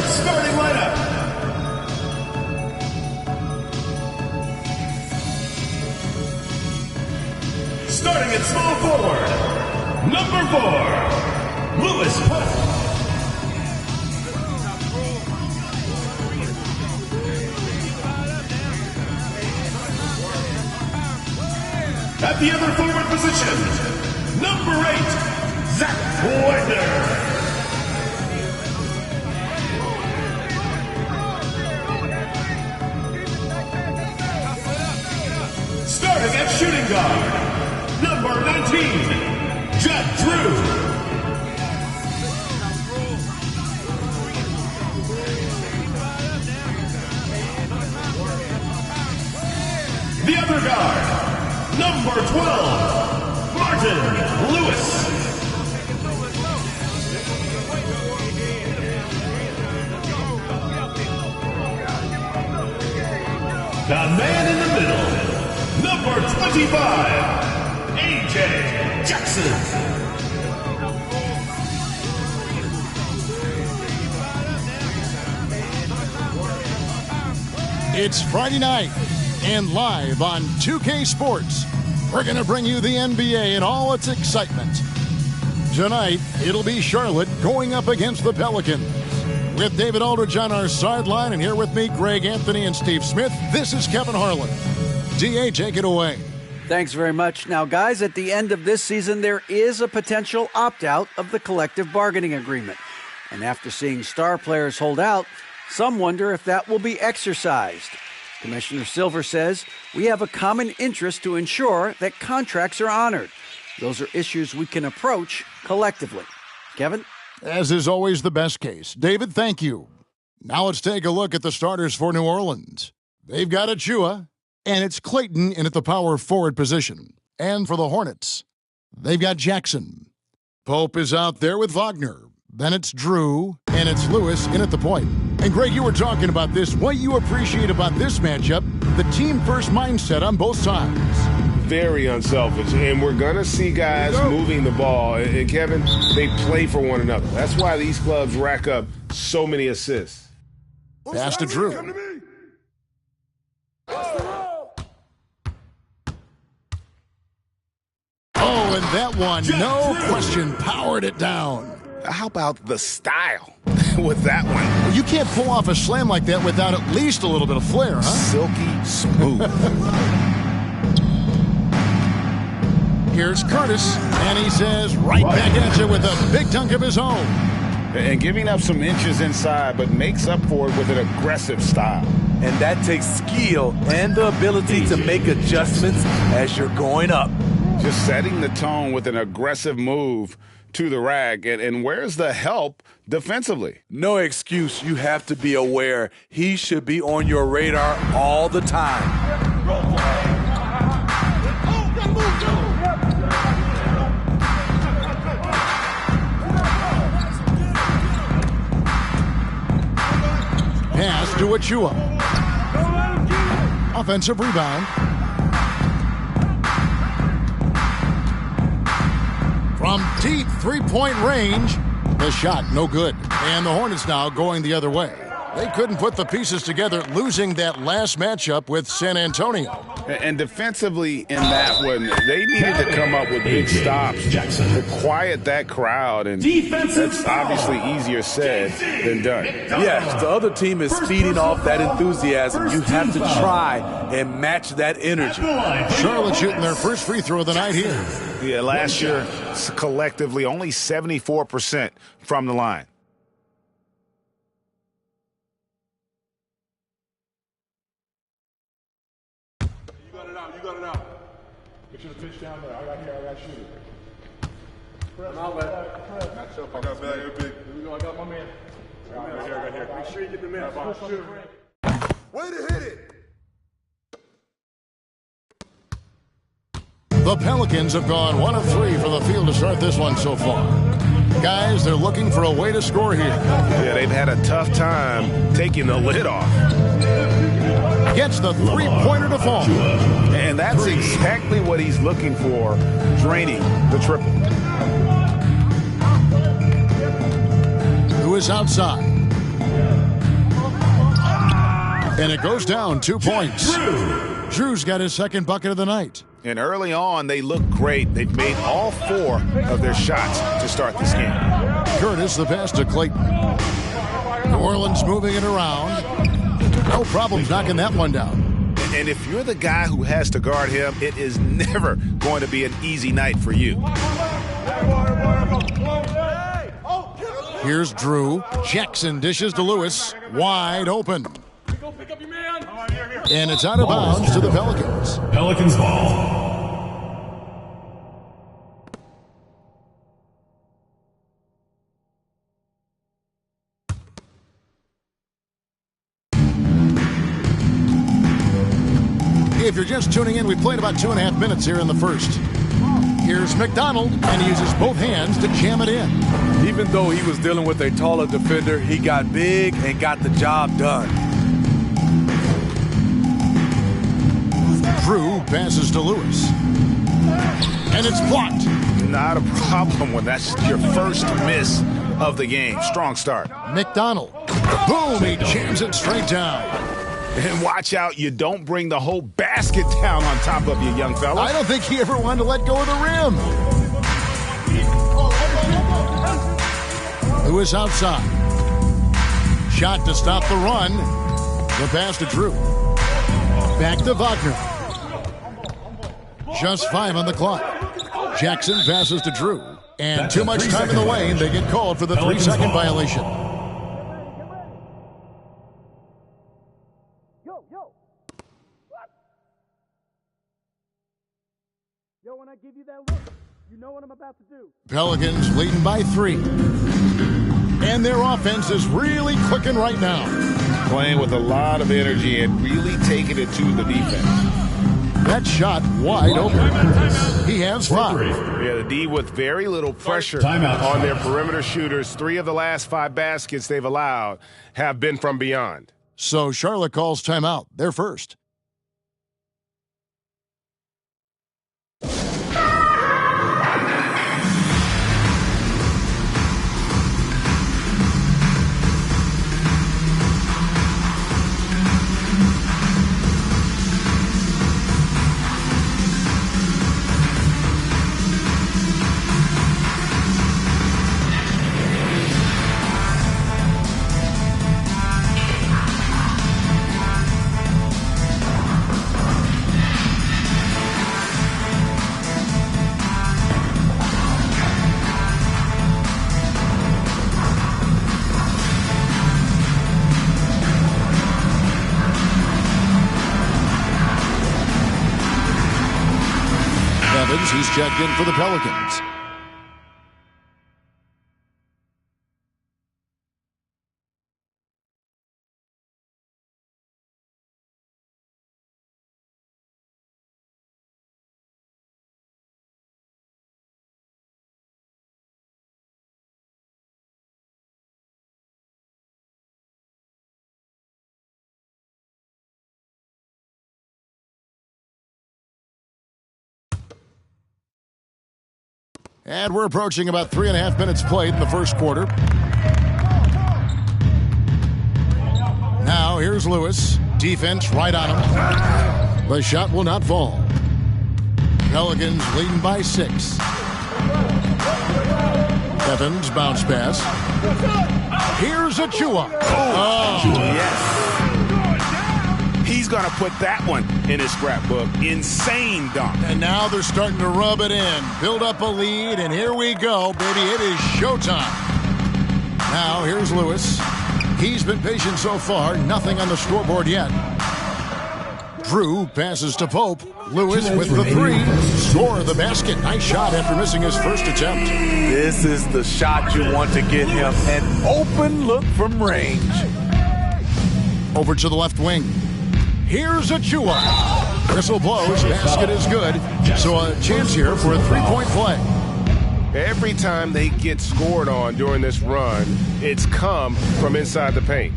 Tonight's starting lineup. Starting at small forward, number 4, Lewis Pope. At the other forward position, number 8, Zach Wagner. Starting at shooting guard, number 19, Judd Drew. The other guard, number 12, Martin Lewis. The man in the middle, number 25, AJ Jackson. It's Friday night, and live on 2K Sports, we're going to bring you the NBA in all its excitement. Tonight, it'll be Charlotte going up against the Pelicans. With David Aldridge on our sideline, and here with me, Greg Anthony and Steve Smith, this is Kevin Harlan. DA, take it away. Thanks very much. Now, guys, at the end of this season, there is a potential opt-out of the collective bargaining agreement. And after seeing star players hold out, some wonder if that will be exercised. Commissioner Silver says we have a common interest to ensure that contracts are honored. Those are issues we can approach collectively. Kevin? As is always the best case. David, thank you. Now let's take a look at the starters for New Orleans. They've got Achua, and it's Clayton in at the power forward position. And for the Hornets, they've got Jackson. Pope is out there with Wagner. Then it's Drew, and it's Lewis in at the point. And Greg, you were talking about this. What you appreciate about this matchup, the team-first mindset on both sides. Very unselfish, and we're going to see guys moving the ball. And Kevin, they play for one another. That's why these clubs rack up so many assists. Pass to Drew. Oh, and that one, no question, powered it down. How about the style with that one? You can't pull off a slam like that without at least a little bit of flair, huh? Silky smooth. Here's Curtis, and he says right back at you with a big dunk of his own. And giving up some inches inside, but makes up for it with an aggressive style. And that takes skill and the ability to make adjustments as you're going up. Just setting the tone with an aggressive move to the rack. And where's the help defensively? No excuse. You have to be aware. He should be on your radar all the time. Pass to Achua. Offensive rebound. From deep three-point range, the shot no good. And the Hornets now going the other way. They couldn't put the pieces together, losing that last matchup with San Antonio. And defensively in that one, they needed to come up with big stops to quiet that crowd. And that's obviously easier said than done. Yes, the other team is feeding off that enthusiasm. You have to try and match that energy. Charlotte shooting their first free throw of the night here. Yeah, last year, collectively, only 74% from the line. Make sure the pitch down there. I got shooter. Press. I got bad, you're big. Here we go, I got my man. I got here. Make sure you get the man. Way to hit it. The Pelicans have gone 1 of 3 for the field to start this one so far. Guys, they're looking for a way to score here. Yeah, they've had a tough time taking the lid off. Gets the three-pointer to fall. And that's exactly what he's looking for, draining the triple. Who is outside? And it goes down 2 points. Drew's got his second bucket of the night. And early on, they look great. They've made all 4 of their shots to start this game. Curtis, the pass to Clayton. New Orleans moving it around. No problems knocking that one down. And if you're the guy who has to guard him, it is never going to be an easy night for you. Here's Drew. Jackson dishes to Lewis. Wide open. And it's out of bounds to the Pelicans. Pelicans ball. If you're just tuning in, we played about 2.5 minutes here in the first. Here's McDonald, and he uses both hands to jam it in. Even though he was dealing with a taller defender, he got big and got the job done. Drew passes to Lewis. And it's blocked. Not a problem when that's your first miss of the game. Strong start. McDonald. Boom, he jams it straight down. And watch out, you don't bring the whole basket down on top of you, young fella. I don't think he ever wanted to let go of the rim. Lewis outside. Shot to stop the run. The pass to Drew. Back to Wagner. Just 5 on the clock. Jackson passes to Drew. And too much time in the lane. They get called for the 3-second violation. Yo, when I give you that look, you know what I'm about to do. Pelicans leading by 3. And their offense is really clicking right now. Playing with a lot of energy and really taking it to the defense. That shot wide open. He has 5. Yeah, the D with very little pressure on their perimeter shooters. 3 of the last 5 baskets they've allowed have been from beyond. So Charlotte calls timeout. They're first. He's checked in for the Pelicans. And we're approaching about 3.5 minutes played in the first quarter. Now here's Lewis. Defense right on him. The shot will not fall. Pelicans leading by 6. Evans bounce pass. Here's Achua. Oh, yes. He's going to put that one in his scrapbook. Insane dunk. And now they're starting to rub it in. Build up a lead, and here we go, baby. It is showtime. Now here's Lewis. He's been patient so far. Nothing on the scoreboard yet. Drew passes to Pope. Lewis with the 3. Score the basket. Nice shot after missing his first attempt. This is the shot you want to get him. An open look from range. Over to the left wing. Here's Achua. Whistle blows. Basket is good. So a chance here for a 3-point play. Every time they get scored on during this run, it's come from inside the paint.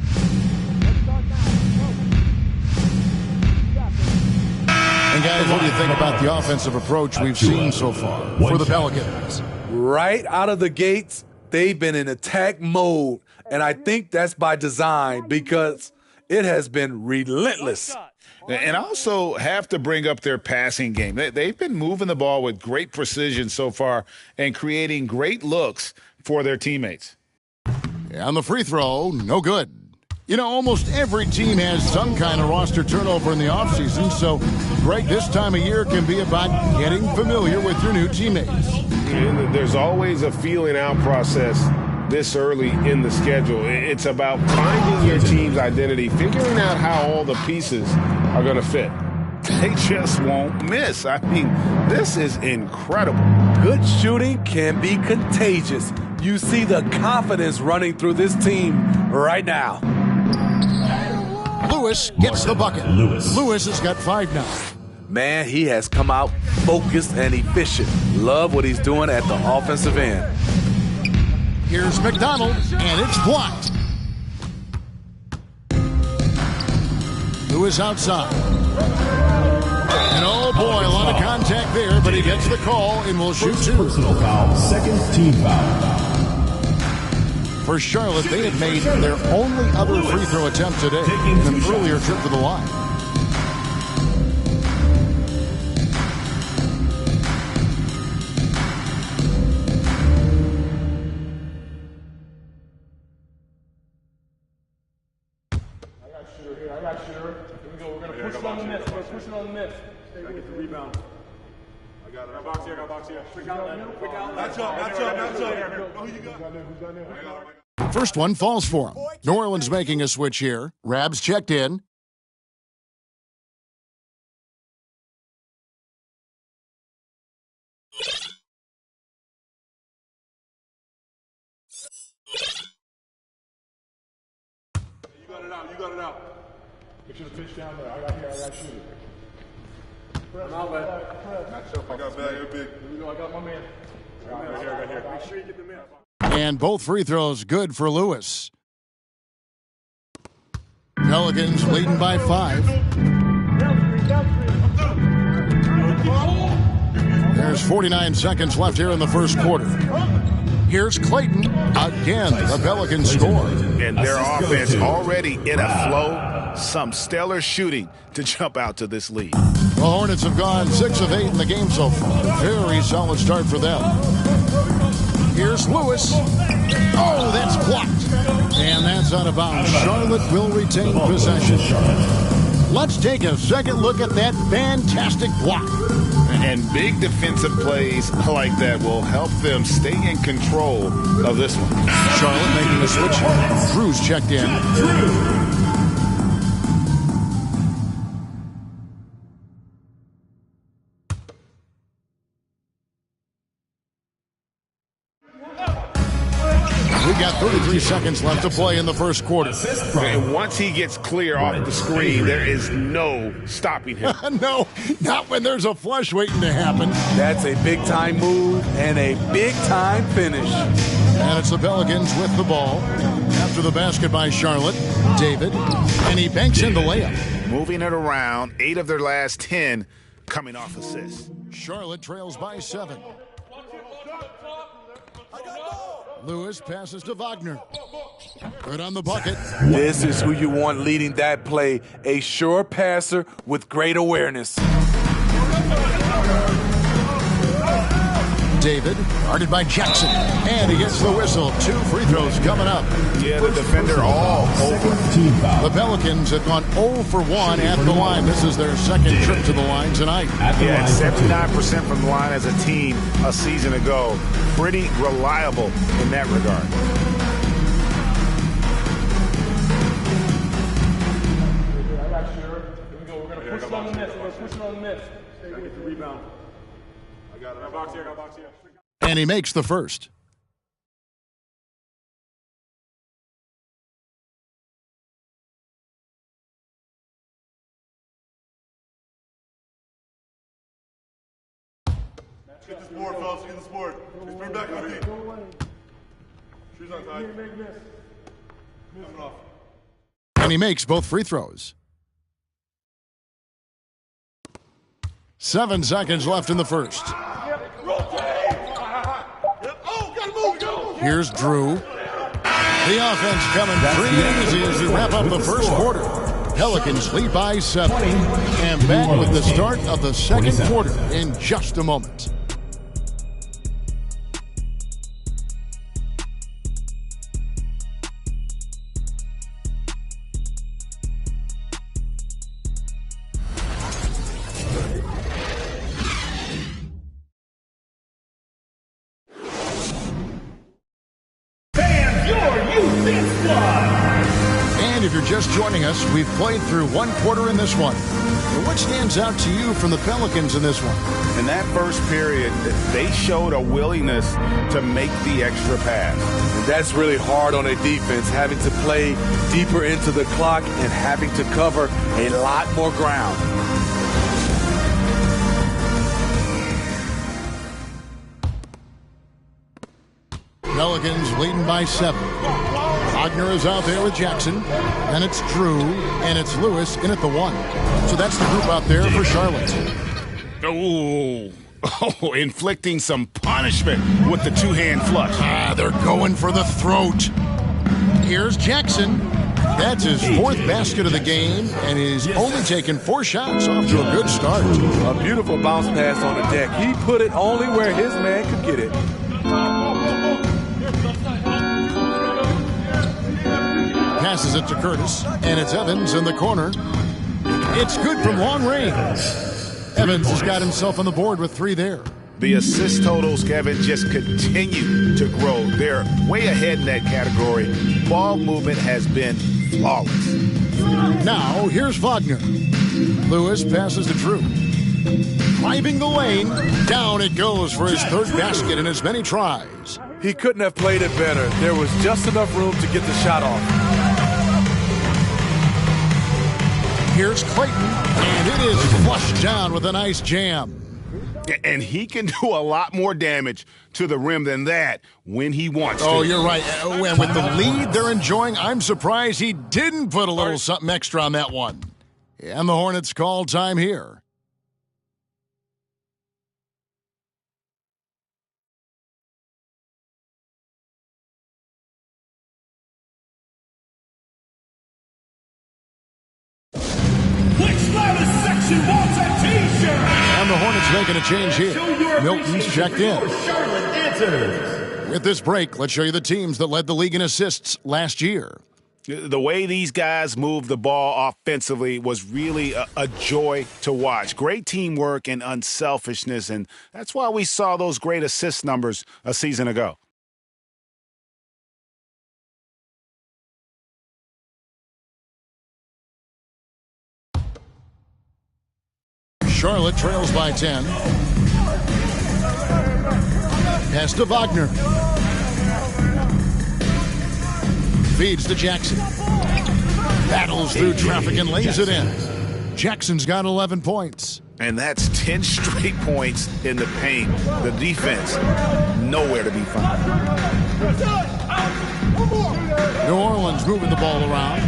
And guys, what do you think about the offensive approach we've seen so far for the Pelicans? Right out of the gates, they've been in attack mode. And I think that's by design because It has been relentless. And also have to bring up their passing game. They've been moving the ball with great precision so far and creating great looks for their teammates. And the free throw, no good. You know, almost every team has some kind of roster turnover in the offseason, so, Greg, this time of year can be about getting familiar with your new teammates. And there's always a feeling out process this early in the schedule. It's about finding your team's identity, figuring out how all the pieces are going to fit. They just won't miss. I mean, this is incredible. Good shooting can be contagious. You see the confidence running through this team right now. Lewis gets the bucket. Lewis has got 5 now. Man, he has come out focused and efficient. Love what he's doing at the offensive end. Here's McDonald, and it's blocked. Lewis outside. And oh boy, a lot of contact there, but he gets the call and will shoot 2. Personal foul, second team foul. For Charlotte, they had made their only other free throw attempt today in an earlier trip to the line. I got shooter. Here we go. We're going to push it on the miss. We're going to push it on the miss. I get the rebound. I got it. I got box here. I got box here. Quick out. Match up. Who you got? Who's got there? First one falls for him. New Orleans making a switch here. Rabs checked in. You got it out. Get you the pitch down there. I got shooter. I got bag here, big. Here we go. I got my man. I got here. Make sure you get the man. And both free throws good for Lewis. Pelicans leading by 5. There's 49 seconds left here in the first quarter. Here's Clayton. Again, the Pelicans score. And their offense already in a flow. Some stellar shooting to jump out to this lead. The Hornets have gone 6 of 8 in the game so far. Very solid start for them. Here's Lewis. Oh, that's blocked. And that's out of bounds. Charlotte will retain possession. Let's take a second look at that fantastic block. And big defensive plays like that will help them stay in control of this one. Charlotte making a switch. Drew's checked in. We've got 33 seconds left to play in the first quarter. And once he gets clear off the screen, there is no stopping him. No, not when there's a flush waiting to happen. That's a big-time move and a big-time finish. And it's the Pelicans with the ball. After the basket by Charlotte, David, and he banks in the layup. Moving it around, 8 of their last 10 coming off assists. Charlotte trails by 7. Lewis passes to Wagner. Good on the bucket. This is who you want leading that play. A sure passer with great awareness. David, guarded by Jackson. And he gets the whistle. 2 free throws coming up. Yeah, the defender all over. The Pelicans have gone 0 for 1 at the line. This is their second trip to the line tonight. Yeah, 79% from the line as a team a season ago. Pretty reliable in that regard. I got shooter. Here we go. We're going to push it on the miss. We're going to push it on the miss. I get the rebound. I got it. I got box here. I got box here. And he makes the first. Get this board, fellas. Get this board. Just bring back my feet. Shoes on tight. Moving off. And he makes both free throws. 7 seconds left in the first. Here's Drew. The offense coming pretty easy as we wrap up the first quarter. Pelicans lead by 7. And back with the start of the second quarter in just a moment. And if you're just joining us, we've played through one quarter in this one. What stands out to you from the Pelicans in this one? In that first period, they showed a willingness to make the extra pass. And that's really hard on a defense, having to play deeper into the clock and having to cover a lot more ground. Pelicans leading by 7. Wagner is out there with Jackson. Then it's Drew, and it's Lewis in at the 1. So that's the group out there for Charlotte. Oh, inflicting some punishment with the two-hand flush. They're going for the throat. Here's Jackson. That's his 4th basket of the game, and he's only taken 4 shots off to a good start. A beautiful bounce pass on the deck. He put it only where his man could get it. Passes it to Curtis, and it's Evans in the corner. It's good from long range. Evans has got himself on the board with 3 there. The assist totals, Kevin, just continue to grow. They're way ahead in that category. Ball movement has been flawless. Now, here's Wagner. Lewis passes to Drew. Driving the lane, down it goes for his 3rd basket in as many tries. He couldn't have played it better. There was just enough room to get the shot off. Here's Clayton, and it is flushed down with a nice jam. And he can do a lot more damage to the rim than that when he wants to. Oh, you're right. And with the lead they're enjoying, I'm surprised he didn't put a little something extra on that one. And the Hornets call time here. And the Hornets making a change here. Milton's checked in. With this break, let's show you the teams that led the league in assists last year. The way these guys moved the ball offensively was really a joy to watch. Great teamwork and unselfishness, and that's why we saw those great assist numbers a season ago. Charlotte trails by 10. Pass to Wagner. Feeds to Jackson. Battles through traffic and lays it in. Jackson's got 11 points. And that's 10 straight points in the paint. The defense, nowhere to be found. New Orleans moving the ball around.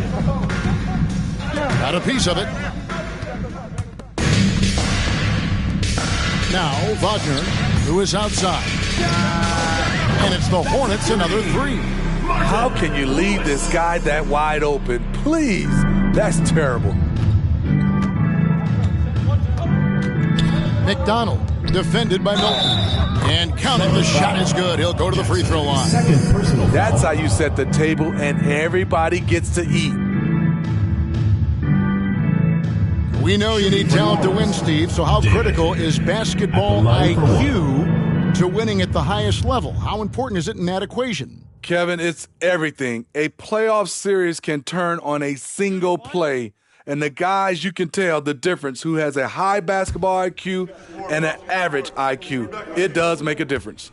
Got a piece of it. Now Wagner, who is outside. And it's the Hornets, another 3. How can you leave this guy that wide open? Please. That's terrible. McDonald, defended by Milton. And counted, the shot is good. He'll go to the free throw line. That's how you set the table and everybody gets to eat. We know you need talent to win, Steve, so how critical is basketball IQ to winning at the highest level? How important is it in that equation? Kevin, it's everything. A playoff series can turn on a single play, and the guys, you can tell the difference who has a high basketball IQ and an average IQ. It does make a difference.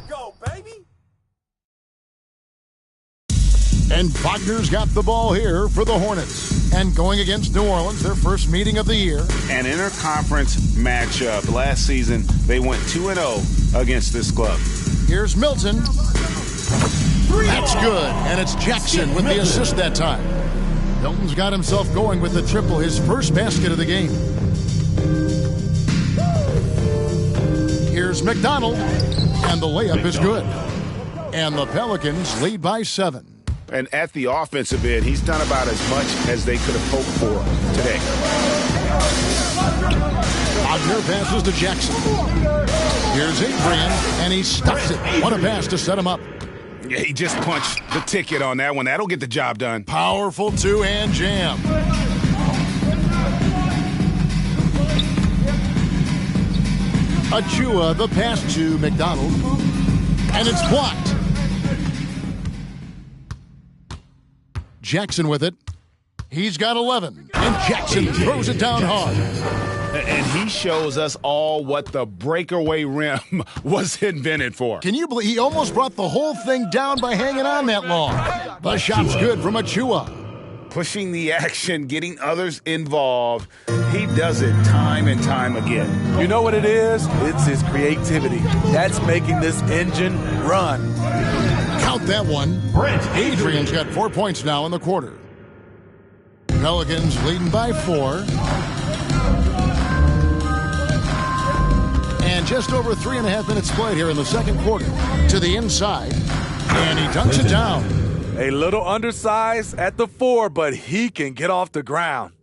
Go, baby. And Wagner's got the ball here for the Hornets. And going against New Orleans, their first meeting of the year. An interconference matchup. Last season, they went 2-0 against this club. Here's Milton. That's good. And it's Jackson with the assist that time. Milton's got himself going with the triple, his first basket of the game. Here's McDonald. And the layup is good. And the Pelicans lead by 7. And at the offensive end, he's done about as much as they could have hoped for today. Wagner passes to Jackson. Here's Adrian, and he stuffs it. What a pass to set him up. Yeah, he just punched the ticket on that one. That'll get the job done. Powerful two-hand jam. Achua, the pass to McDonald, and it's blocked. Jackson with it. He's got 11, and Jackson throws it down hard. And he shows us all what the breakaway rim was invented for. Can you believe he almost brought the whole thing down by hanging on that long? The shot's good from Achua. Pushing the action, getting others involved. He does it time and time again. You know what it is? It's his creativity. That's making this engine run. Count that one. Adrian's got 4 points now in the quarter. Pelicans leading by 4. And just over 3.5 minutes played here in the second quarter. To the inside. And he dunks it down. A little undersized at the 4, but he can get off the ground.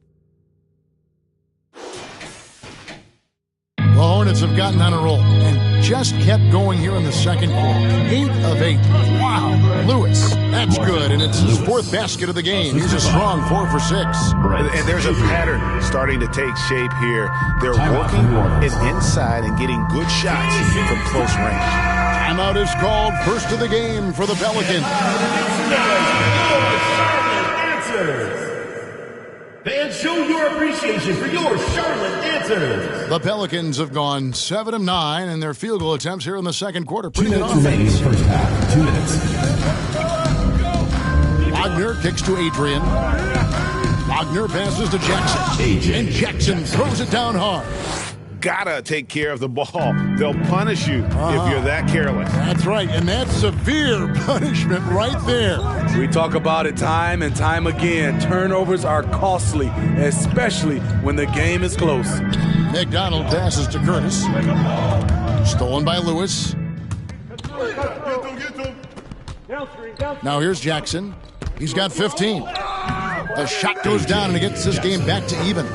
The Hornets have gotten on a roll and just kept going here in the second quarter. 8 of 8. Wow. Lewis, that's good, and it's his 4th basket of the game. He's a strong 4 for 6. And there's a pattern starting to take shape here. They're working it inside and getting good shots from close range. Timeout is called. First of the game for the Pelicans. Fans, show your appreciation for your Charlotte Dancers. The Pelicans have gone 7 of 9 in their field goal attempts here in the second quarter. 2 minutes remaining first half. 2 minutes. Wagner kicks to Adrian. Wagner passes to Jackson. And Jackson throws it down hard. Gotta take care of the ball. They'll punish you if you're that careless. That's right, and that's severe punishment right there. We talk about it time and time again. Turnovers are costly, especially when the game is close. McDonald passes to Curtis. Stolen by Lewis. Now here's Jackson. He's got 15. The shot goes down and it gets this game back to even.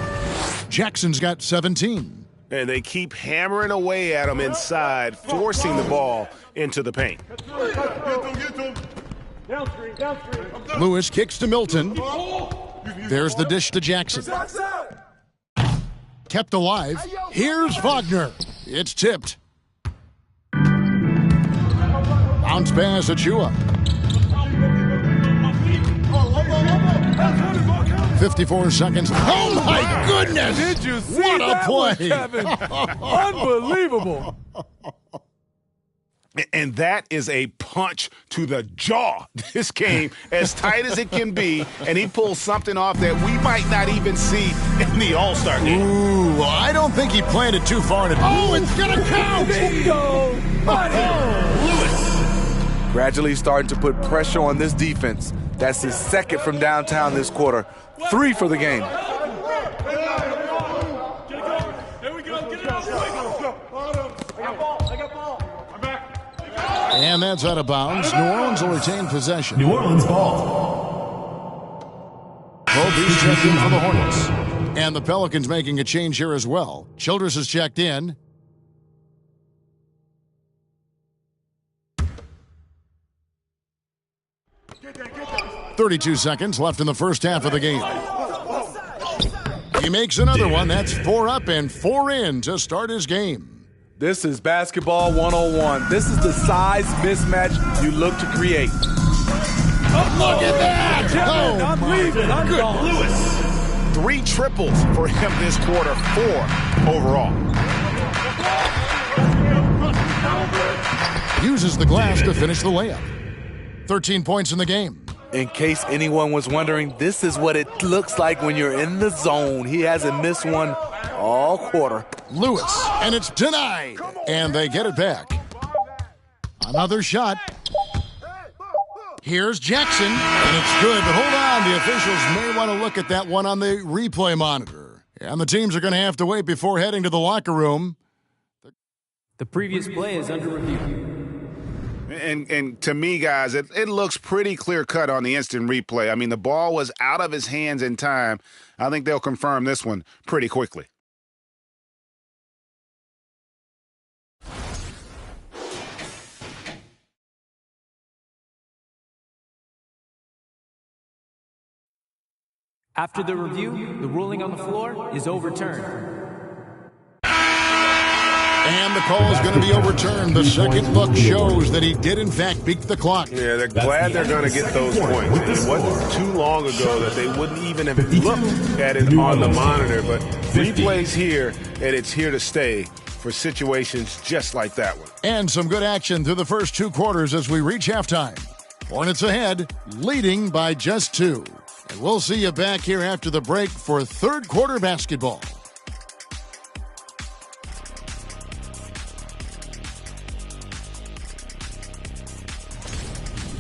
Jackson's got 17. And they keep hammering away at him inside, forcing the ball into the paint. Lewis kicks to Milton. There's the dish to Jackson. Kept alive. Here's Wagner. It's tipped. Bounce pass Achua. 54 seconds. Oh, my goodness! Did you see what a play? Kevin? Unbelievable. And that is a punch to the jaw. This game, as tight as it can be, and he pulls something off that we might not even see in the All-Star game. Ooh, well, I don't think he planned it too far. Oh, it's going to count! Bingo! Lewis. Gradually starting to put pressure on this defense. That's his 2nd from downtown this quarter. 3 for the game. And that's out of bounds. New Orleans will retain possession. New Orleans ball. Kobe's checked in for the Hornets. And the Pelicans making a change here as well. Childress is checked in. .32 seconds left in the first half of the game. He makes another one. That's 4 up and 4 in to start his game. This is basketball 101. This is the size mismatch you look to create. Look at that! Oh, my goodness. Lewis. 3 triples for him this quarter, 4 overall. Uses the glass to finish the layup. 13 points in the game. In case anyone was wondering, this is what it looks like when you're in the zone. He hasn't missed one all quarter. Lewis, and it's denied. And they get it back. Another shot. Here's Jackson, and it's good, but hold on. The officials may want to look at that one on the replay monitor. And the teams are going to have to wait before heading to the locker room. The previous play is under review. And to me, guys, it looks pretty clear-cut on the instant replay. I mean, the ball was out of his hands in time. I think they'll confirm this one pretty quickly. After the review, the ruling on the floor is overturned. And the call is going to be overturned. The second look shows that he did, in fact, beat the clock. Yeah, they're glad they're going to get those points. It wasn't too long ago that they wouldn't even have looked at it on the monitor, but replays here, and it's here to stay for situations just like that one. And some good action through the first 2 quarters as we reach halftime. Hornets ahead, leading by just 2. And we'll see you back here after the break for third quarter basketball.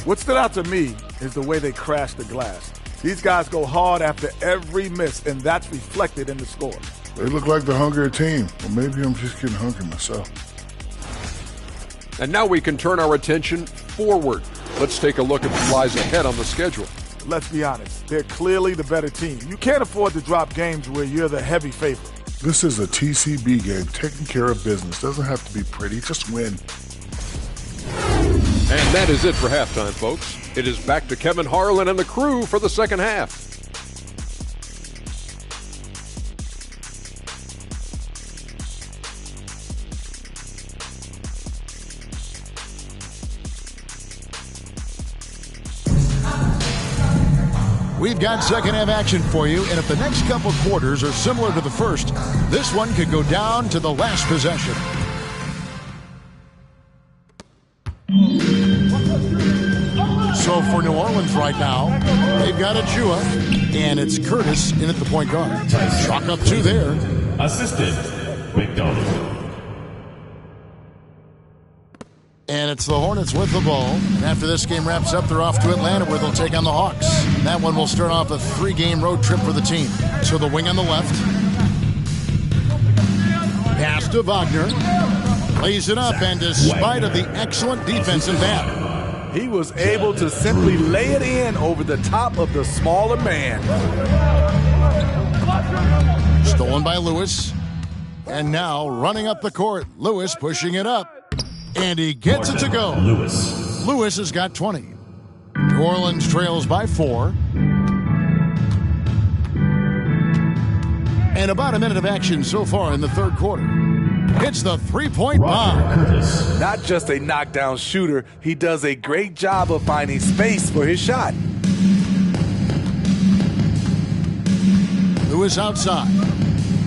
What stood out to me is the way they crash the glass. These guys go hard after every miss, and that's reflected in the score. They look like the hungrier team. Or maybe I'm just getting hungry myself. And now we can turn our attention forward. Let's take a look at what lies ahead on the schedule. Let's be honest, they're clearly the better team. You can't afford to drop games where you're the heavy favorite. This is a TCB game, taking care of business. Doesn't have to be pretty, just win. And that is it for halftime, folks. It is back to Kevin Harlan and the crew for the second half. We've got second half action for you, and if the next couple quarters are similar to the first, this one could go down to the last possession. So for New Orleans right now, they've got Achua, and it's Curtis in at the point guard. Chalk up 2 there. Assistant, McDonald. And it's the Hornets with the ball. And after this game wraps up, they're off to Atlanta where they'll take on the Hawks. And that one will start off a 3-game road trip for the team. So the wing on the left. Pass to Wagner. Lays it up, and despite of the excellent defensive end, He was able to simply lay it in over the top of the smaller man. stolen by Lewis. And now running up the court, Lewis pushing it up. And he gets it to go. Lewis has got 20. New Orleans trails by 4. And about a minute of action so far in the third quarter. It's the three-point bomb. Not just a knockdown shooter, he does a great job of finding space for his shot. Lewis outside.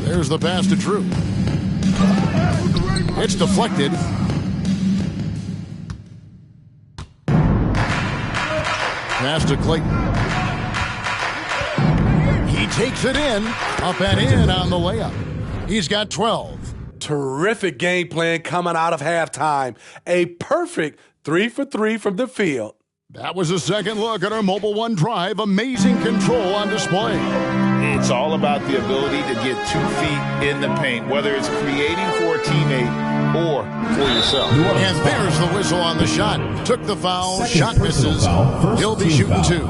There's the pass to Drew. It's deflected. Pass to Clayton. He takes it in. Up and in on the layup. He's got 12. Terrific game plan coming out of halftime. A perfect 3 for 3 from the field. That was a second look at our Mobile One Drive. Amazing control on display. It's all about the ability to get 2 feet in the paint, whether it's creating for a teammate or for yourself. And there's the whistle on the shot. Took the foul. Shot misses. He'll be shooting 2.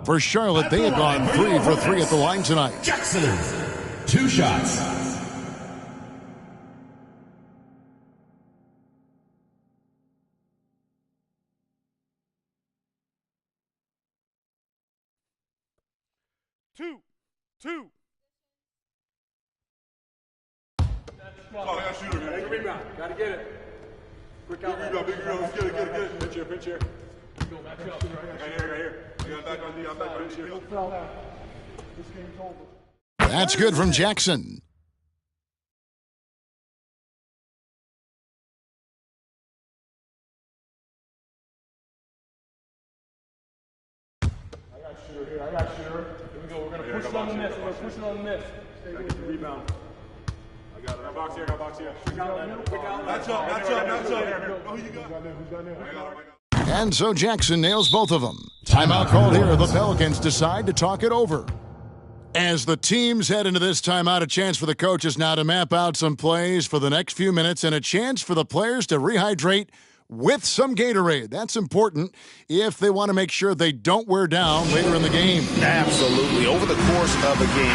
For Charlotte, they have gone 3 for 3 at the line tonight. Jackson, 2 shots. Two. Oh, yeah, shooter, man. Big rebound. Gotta get it. Quick out. Big rebound. Let's get it. Pinch here. Go back up. Right here. You got back on D. I'm back on here. This game's over. That's good from Jackson. I got shooter here. Here we go. We're going to push it on the miss. Get the rebound. I got it. Box here. Match up. Oh, who's got there? And so Jackson nails both of them. Timeout called here. The Pelicans decide to talk it over. As the teams head into this timeout, a chance for the coaches now to map out some plays for the next few minutes and a chance for the players to rehydrate with some Gatorade. That's important if they want to make sure they don't wear down later in the game. Absolutely. Over the course of a game,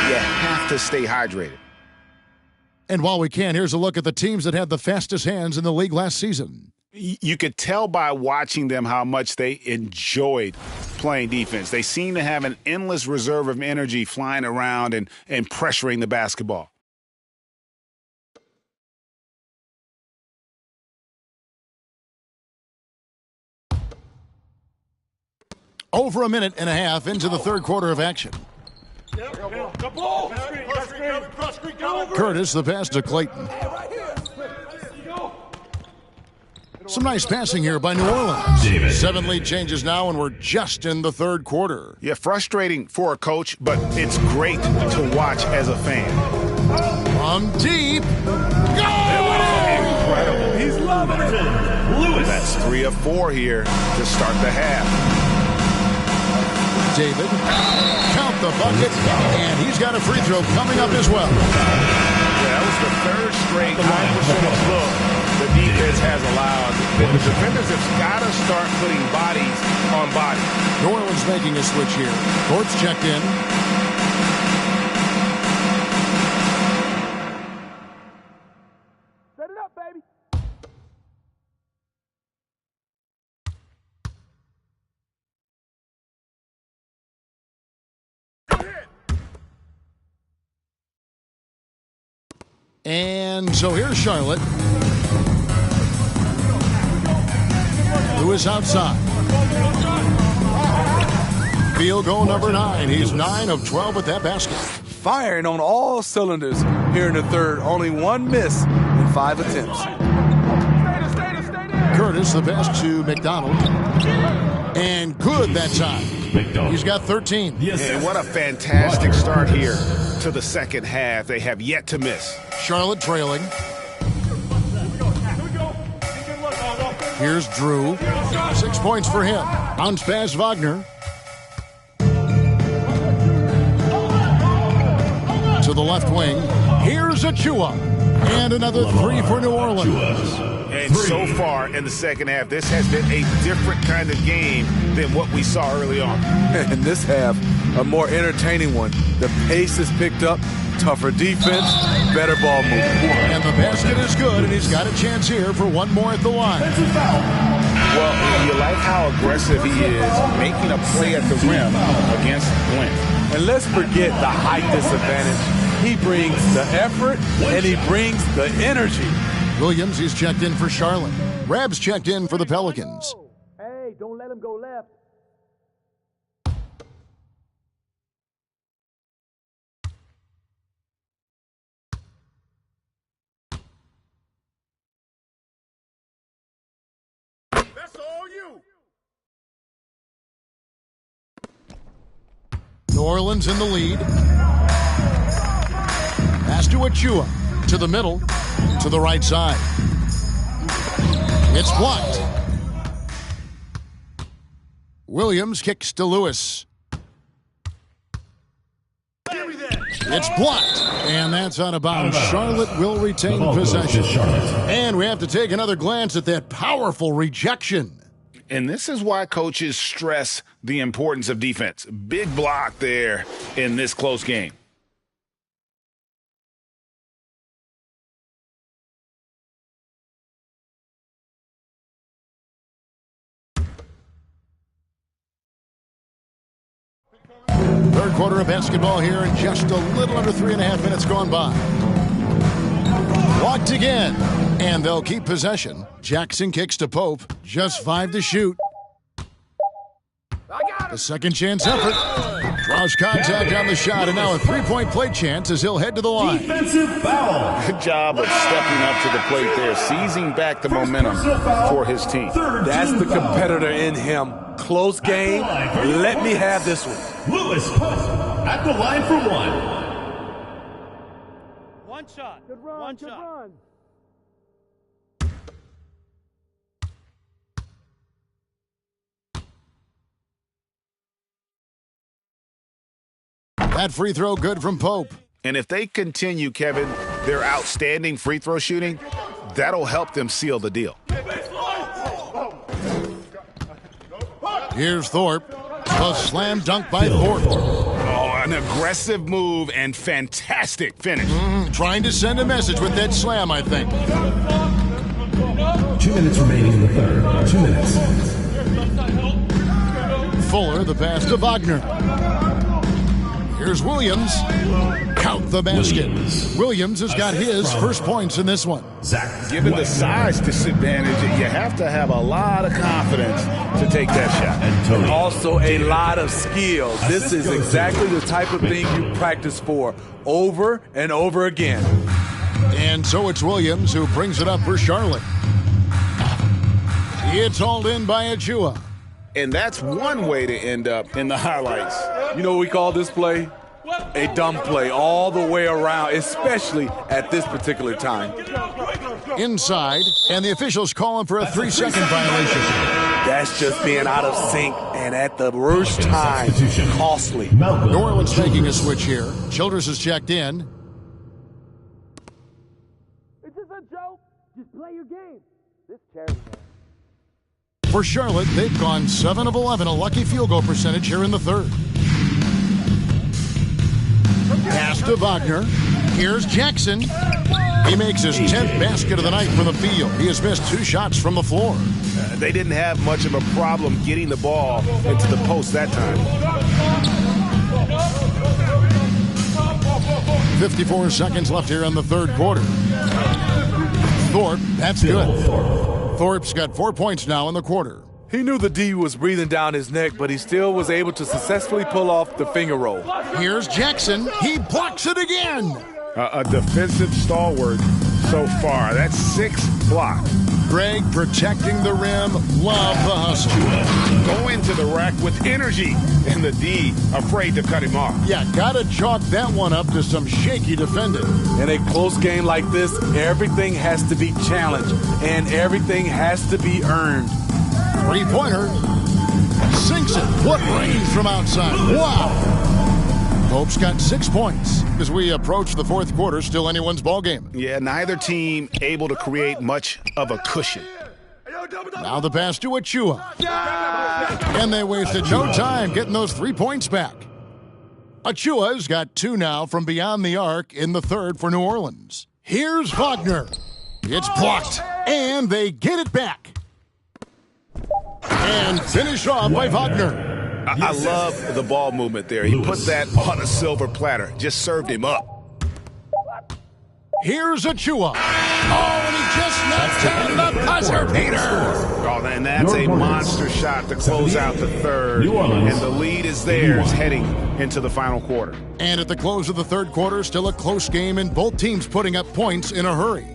you have to stay hydrated. And while we can, here's a look at the teams that had the fastest hands in the league last season. You could tell by watching them how much they enjoyed playing defense. They seem to have an endless reserve of energy flying around and pressuring the basketball. Over a minute and a half into the third quarter of action. Curtis, the pass to Clayton. Some nice passing here by New Orleans. 7 lead changes now, and we're just in the third quarter. Yeah, frustrating for a coach, but it's great to watch as a fan. From deep. Go! Incredible. He's loving it. Lewis. That's 3 of 4 here to start the half. David, count the bucket, and he's got a free throw coming up as well. Yeah, that was the third straight high percentage look the defense has allowed. The defenders have got to start putting bodies on bodies. New Orleans making a switch here. Court's checked in. Set it up, baby. And so here's Charlotte. Lewis outside. Field goal number 9. He's 9 of 12 with that basket. Firing on all cylinders here in the third. Only 1 miss in 5 attempts. Curtis, the pass to McDonald. And good that time. He's got 13. And what a fantastic start here to the second half. They have yet to miss. Charlotte trailing. Here's Drew. 6 points for him. Bounce pass Wagner. To the left wing. Here's Achua. And another 3 for New Orleans. And so far in the second half, this has been a different kind of game than what we saw early on. And this half, a more entertaining one. The pace is picked up, tougher defense, better ball movement. And the basket is good, and he's got a chance here for 1 more at the line. Well, you like how aggressive he is, making a play at the rim against Glenn. And let's forget the height disadvantage. He brings the effort, and he brings the energy. Williams, he's checked in for Charlotte. Rab's checked in for the Pelicans. Hey, don't let him go left. That's all you. New Orleans in the lead. Pass to Achua. To the middle. To the right side. It's blocked. Williams kicks to Lewis. It's blocked. And that's out of bounds. Charlotte will retain possession. And we have to take another glance at that powerful rejection. And this is why coaches stress the importance of defense. Big block there in this close game. Third quarter of basketball here in just a little under 3.5 minutes gone by. Blocked again, and they'll keep possession. Jackson kicks to Pope, just 5 to shoot. A second chance effort. Draws contact on the shot, and now a 3-point play chance as he'll head to the line. Defensive foul. Good job of stepping up to the plate there, seizing back the momentum for his team. That's the competitor in him. Close game. Let me have this one. Lewis Pope at the line for 1. One shot. Good run. One shot. Run. That free throw good from Pope. And if they continue, Kevin, their outstanding free throw shooting, that'll help them seal the deal. Here's Thorpe. A slam dunk by Thorpe. Oh, an aggressive move and fantastic finish. Trying to send a message with that slam, I think. 2 minutes remaining in the third. 2 minutes. Fuller, the pass to Wagner. Here's Williams. Count the basket. Williams has got his first points in this one. Given the size disadvantage, you have to have a lot of confidence to take that shot. And also a lot of skill. This is exactly the type of thing you practice for over and over again. And so it's Williams who brings it up for Charlotte. It's hauled in by Achua. And that's one way to end up in the highlights. You know what we call this play? A dumb play all the way around, especially at this particular time. Inside, and the officials call him for a 3-second violation. That's just being out of sync, and at the worst time, costly. New Orleans taking a switch here. Childress is checked in. Is this a joke? Just play your game. This charity, man. For Charlotte, they've gone 7 of 11, a lucky field goal percentage here in the third. Pass to Wagner. Here's Jackson. He makes his 10th basket of the night for the field. He has missed 2 shots from the floor. They didn't have much of a problem getting the ball into the post that time. 54 seconds left here in the third quarter. Thorpe, that's good. Thorpe's got 4 points now in the quarter. He knew the D was breathing down his neck, but he still was able to successfully pull off the finger roll. Here's Jackson. He blocks it again. A defensive stalwart so far. That's 6 blocks. Greg protecting the rim. Love the hustle. Go into the rack with energy, and the D afraid to cut him off. Yeah, gotta chalk that one up to some shaky defending. In a close game like this, everything has to be challenged, and everything has to be earned. 3-pointer. Sinks it. What range from outside. Wow. Hope's got 6 points. As we approach the fourth quarter, still anyone's ball game. Yeah, neither team able to create much of a cushion. Now the pass to Achua. And they wasted no time getting those 3 points back. Achua's got 2 now from beyond the arc in the third for New Orleans. Here's Wagner. It's blocked, and they get it back. And finish off by Wagner. I love the ball movement there. He put that on a silver platter. Just served him up. Here's Achua. Oh, and he just knocked down the buzzer beater. Oh, and that's a monster shot to close out the third. And the lead is theirs heading into the final quarter. And at the close of the third quarter, still a close game, and both teams putting up points in a hurry.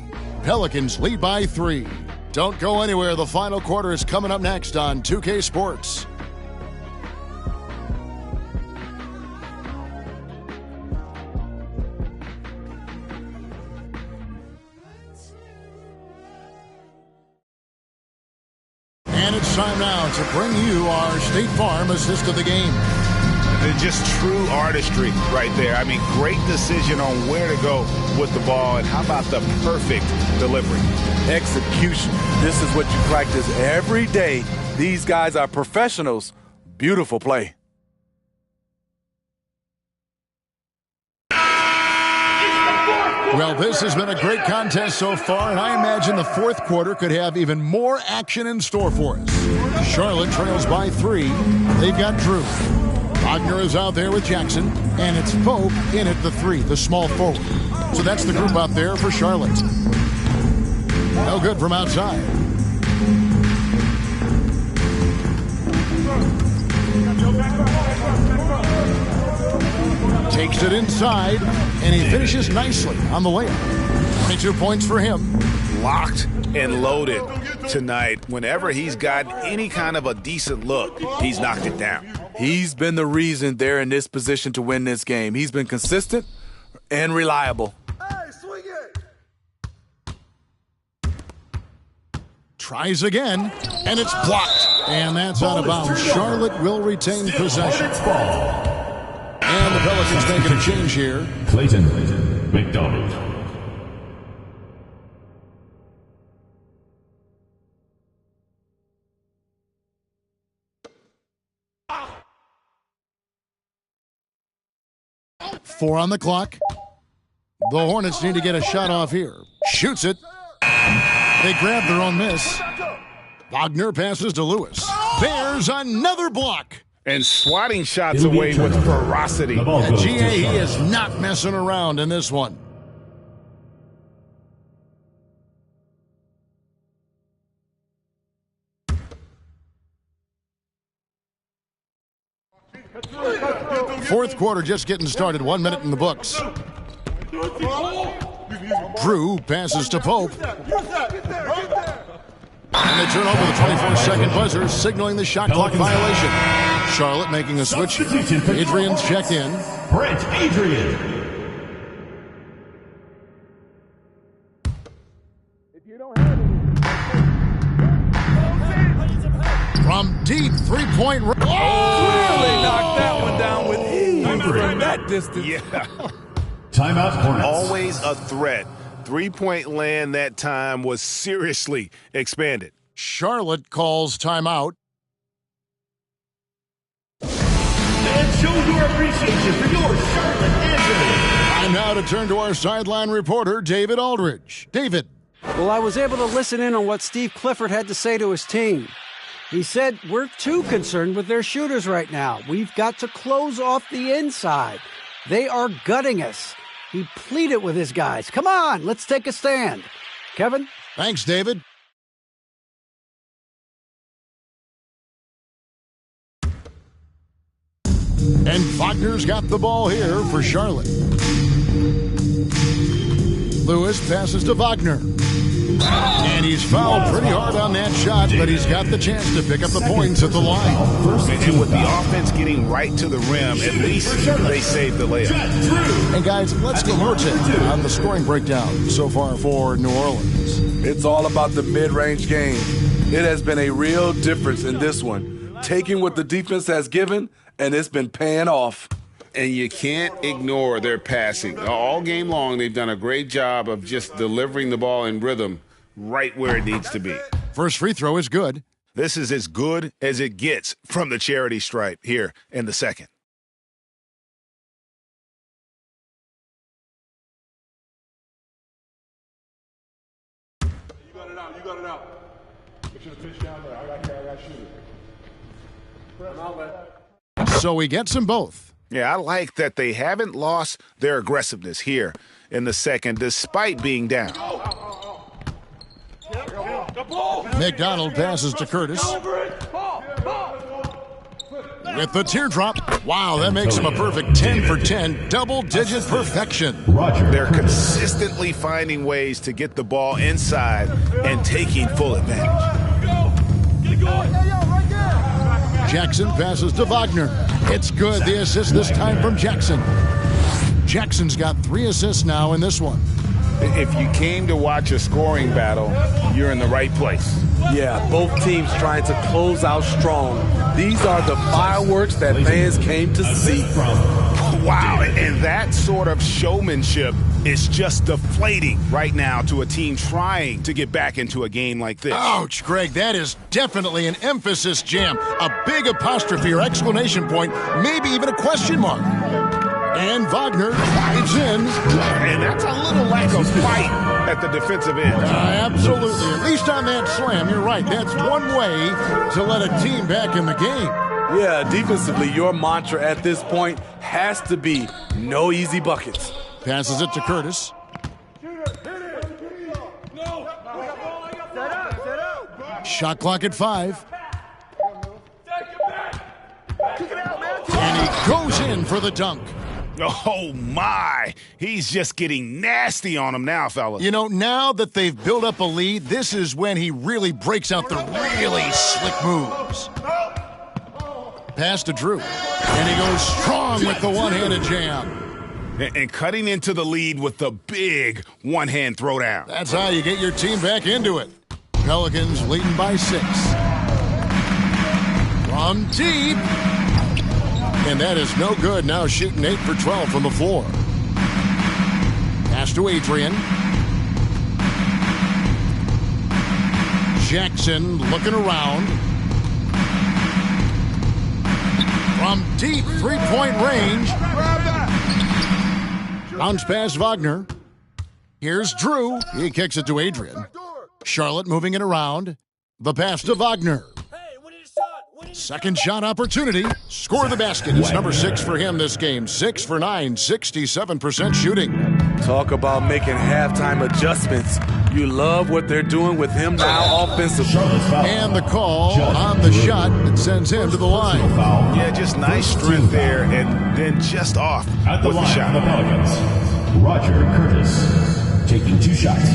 Pelicans lead by 3. Don't go anywhere. The final quarter is coming up next on 2K Sports. And it's time now to bring you our State Farm assist of the game. Just true artistry right there. I mean, great decision on where to go with the ball, and how about the perfect delivery? Execution. This is what you practice every day. These guys are professionals. Beautiful play. Well, this has been a great contest so far, and I imagine the fourth quarter could have even more action in store for us. Charlotte trails by 3. They've got Drew. Wagner is out there with Jackson, and it's Pope in at the 3, the small forward. So that's the group out there for Charlotte. No good from outside. Takes it inside, and he finishes nicely on the layup. 22 points for him. Locked and loaded tonight. Whenever he's got any kind of a decent look, he's knocked it down. He's been the reason they're in this position to win this game. He's been consistent and reliable. Hey, swing it! Tries again, and it's blocked. And that's out of bounds. Charlotte will retain possession. And the Pelicans making a change here. Clayton McDonald. 4 on the clock. The Hornets need to get a shot off here. Shoots it. They grab their own miss. Wagner passes to Lewis. There's another block. And swatting shots away with ferocity. And GA, he is not messing around in this one. Fourth quarter just getting started. 1 minute in the books. Drew passes to Pope. And they turn over the 24-second buzzer, signaling the shot clock violation. Charlotte making a switch. Adrian's checked in. Brent Adrian. From deep three-point range. Really knocked that one down with ease from that distance. Yeah. Timeout, Hornets. Always a threat. Three-point land that time was seriously expanded. Charlotte calls timeout. And show your appreciation for your Charlotte Answers. Time now to turn to our sideline reporter, David Aldridge. David. Well, I was able to listen in on what Steve Clifford had to say to his team. He said, we're too concerned with their shooters right now. We've got to close off the inside. They are gutting us. He pleaded with his guys. Come on, let's take a stand. Kevin? Thanks, David. And Wagner's got the ball here for Charlotte. Lewis passes to Wagner. And he's fouled pretty hard on that shot, but he's got the chance to pick up the points at the line. And with the offense getting right to the rim, at least they saved the layup. And guys, let's get your take on the scoring breakdown so far for New Orleans. It's all about the mid-range game. It has been a real difference in this one. Taking what the defense has given, and it's been paying off. And you can't ignore their passing. All game long, they've done a great job of just delivering the ball in rhythm right where it needs to be. First free throw is good. This is as good as it gets from the charity stripe here in the second. You got it out. You got it out. Get you the pitch down there. I got shooter. So he gets them both. Yeah, I like that they haven't lost their aggressiveness here in the second, despite being down. McDonald passes to Curtis. With the teardrop. Wow, that makes him a perfect 10 for 10. Double-digit perfection. They're consistently finding ways to get the ball inside and taking full advantage. Jackson passes to Wagner. It's good. The assist this time from Jackson. Jackson's got 3 assists now in this one. If you came to watch a scoring battle, you're in the right place. Yeah, both teams trying to close out strong. These are the fireworks that fans came to see. Wow, and that sort of showmanship is just deflating right now to a team trying to get back into a game like this. Ouch, Greg, that is definitely an emphasis jam. A big apostrophe or exclamation point, maybe even a question mark. And Wagner dives in. And that's a little lack of fight at the defensive end. Absolutely. At least on that slam, you're right. That's one way to let a team back in the game. Yeah, defensively, your mantra at this point has to be no easy buckets. Passes it to Curtis. Shot clock at 5. And he goes in for the dunk. Oh, my. He's just getting nasty on him now, fellas. You know, now that they've built up a lead, this is when he really breaks out the really slick moves. Pass to Drew. And he goes strong with the one-handed jam. And cutting into the lead with the big one-hand throwdown. That's how you get your team back into it. Pelicans leading by 6. From deep. And that is no good. Now shooting 8 for 12 from the floor. Pass to Adrian. Jackson looking around. From deep three-point range. Bounce pass Wagner. Here's Drew. He kicks it to Adrian. Charlotte moving it around. The pass to Wagner. Second shot opportunity. Score the basket. It's number 6 for him this game. 6 for 9, 67% shooting. Talk about making halftime adjustments. You love what they're doing with him now offensively. And the call on the shot that sends him to the line. Yeah, just nice strength there, and then just off At the with the line shot. for the Pelicans, Roger Curtis taking 2 shots.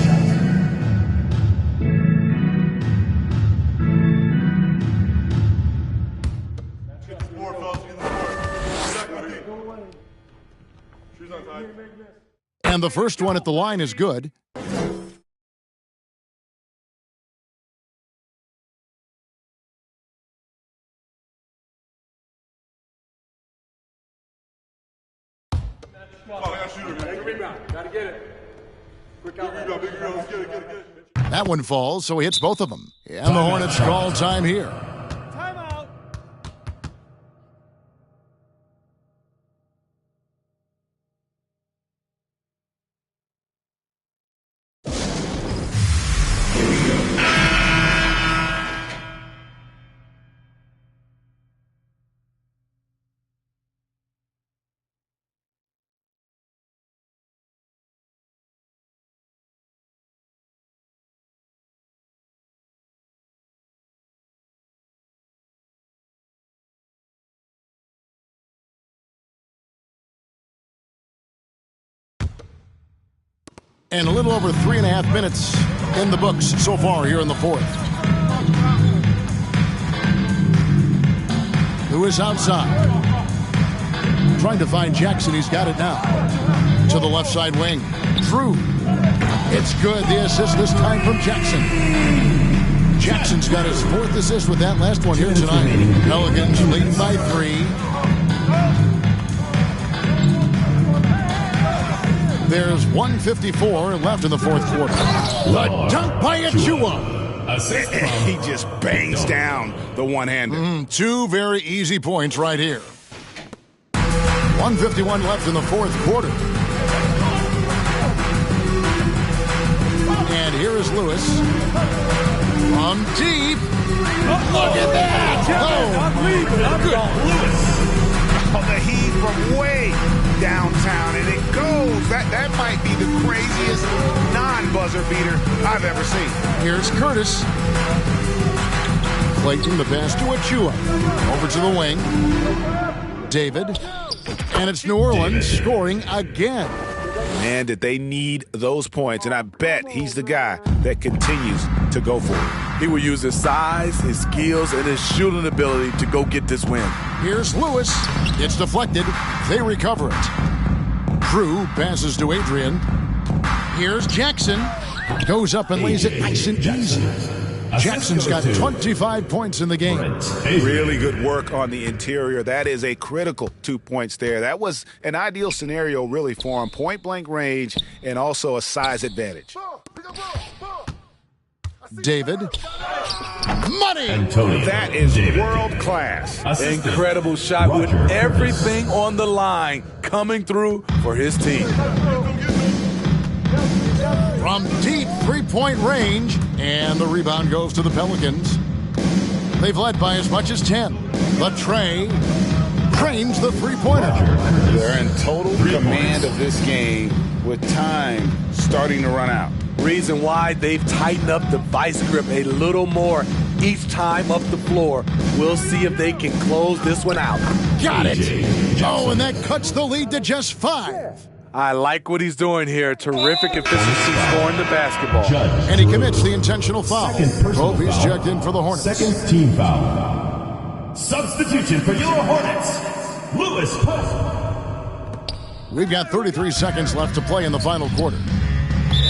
And the first one at the line is good. That one falls, so he hits both of them. And the Hornets call time here. Timeout. And a little over 3.5 minutes in the books so far here in the fourth. Lewis outside. Trying to find Jackson. He's got it now. To the left side wing. Drew. It's good. The assist this time from Jackson. Jackson's got his 4th assist with that last one here tonight. Pelicans leading by 3. There's 1:54 left in the fourth quarter. The dunk by Achua. He just bangs down the one-hander. 2 very easy points right here. 1:51 left in the fourth quarter. And here is Lewis. From deep. Look at that. Lewis. Oh, the heat from way downtown, and it goes. That might be the craziest non-buzzer beater I've ever seen. Here's Curtis. Clayton, the pass to Achua. Over to the wing. David. And it's New Orleans scoring again. Man, did they need those points, and I bet he's the guy that continues to go for it. He will use his size, his skills, and his shooting ability to go get this win. Here's Lewis. It's deflected. They recover it. Drew passes to Adrian. Here's Jackson. Goes up and lays it nice and easy. Jackson's got 25 points in the game. Really good work on the interior. That is a critical 2 points there. That was an ideal scenario really for him. Point-blank range and also a size advantage. David. Money! That is world-class. Incredible shot with everything on the line coming through for his team. From deep three-point range, and the rebound goes to the Pelicans. They've led by as much as 10. But Trey frames the three-pointer. They're in total command of this game with time starting to run out. Reason why they've tightened up the vice grip a little more each time up the floor. We'll see if they can close this one out. Got it. Oh, and that cuts the lead to just 5. I like what he's doing here. Terrific efficiency scoring the basketball. And he commits the intentional foul. Hope he's checked in for the Hornets. Second team foul. Substitution for your Hornets, Lewis Pope. We've got 33 seconds left to play in the final quarter.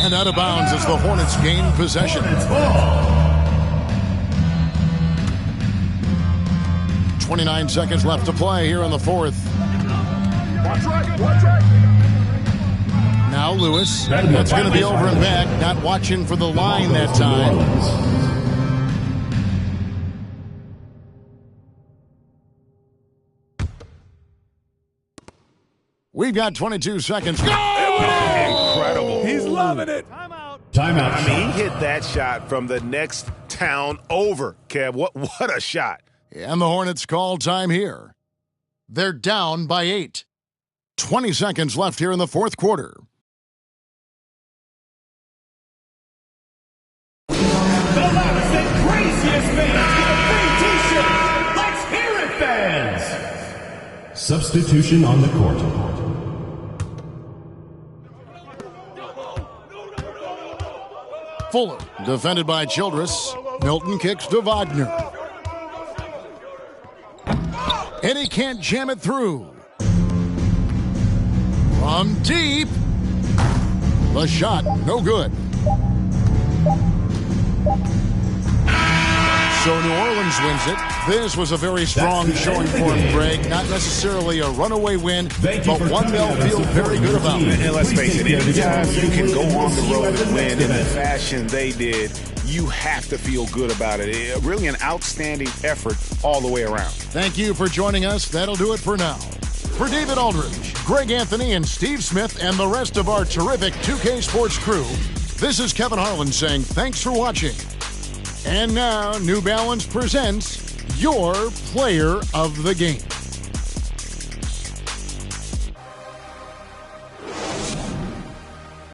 And out of bounds as the Hornets gain possession. 29 seconds left to play here in the fourth. Now Lewis. That's going to be over and back. Not watching for the line that time. We've got 22 seconds. Go! Incredible. He's loving it. Timeout. I mean, he hit that shot from the next town over, Kev. What a shot. And the Hornets call time here. They're down by 8. 20 seconds left here in the fourth quarter. The loudest and craziest fans get a free t-shirt. Let's hear it, fans. Substitution on the court. Fuller, defended by Childress. Milton kicks to Wagner. And he can't jam it through. From deep. The shot, no good. So New Orleans wins it. This was a very strong showing for him, Greg. Not necessarily a runaway win, but one they'll feel very good about. And let's face it, anytime you can go on the road and win in the fashion they did, you have to feel good about it. Really an outstanding effort all the way around. Thank you for joining us. That'll do it for now. For David Aldridge, Greg Anthony, and Steve Smith, and the rest of our terrific 2K Sports crew, this is Kevin Harlan saying thanks for watching. And now, New Balance presents your player of the game.